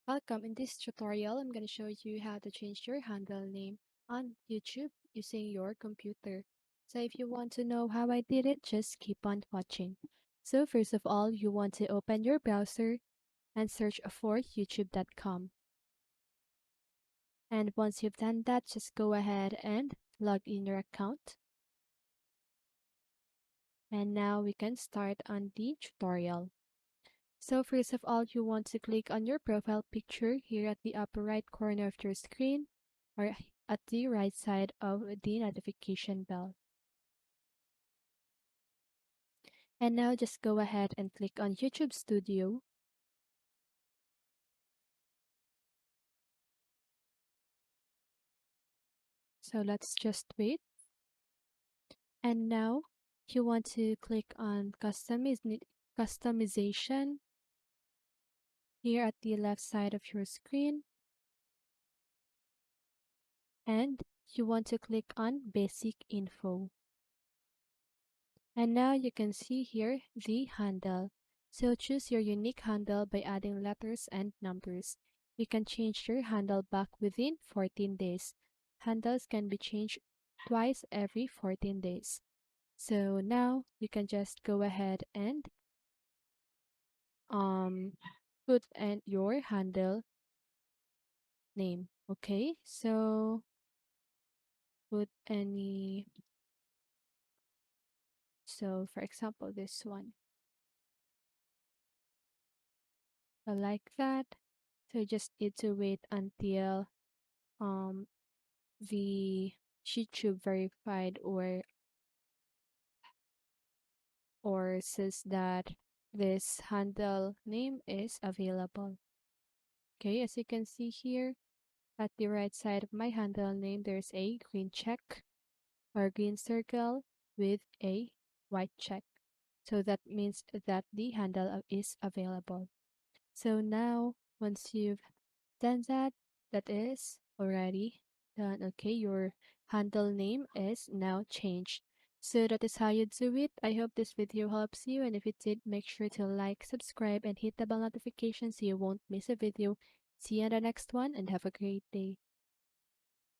Welcome. In this tutorial, I'm going to show you how to change your handle name on YouTube using your computer. So if you want to know how I did it, just keep on watching. So first of all, you want to open your browser and search for youtube.com. And once you've done that, just go ahead and log in your account. And now we can start on the tutorial. So first of all, you want to click on your profile picture here at the upper right corner of your screen or at the right side of the notification bell. And now just go ahead and click on YouTube Studio. So let's just wait. And now you want to click on customization here at the left side of your screen. And you want to click on basic info. And now you can see here the handle. So choose your unique handle by adding letters and numbers. You can change your handle back within 14 days. Handles can be changed twice every 14 days. So now you can just go ahead and put in your handle name. Okay, so put any, so for example, this one. So like that. So you just need to wait until um the YouTube verified or says that this handle name is available. Okay, as you can see here at the right side of my handle name, there's a green check or green circle with a white check. So that means that the handle is available. So now once you've done that, that is already done. Okay, your handle name is now changed. So that is how you do it. I hope this video helps you, and if it did, make sure to like, subscribe, and hit the bell notification so you won't miss a video. See you on the next one, and have a great day.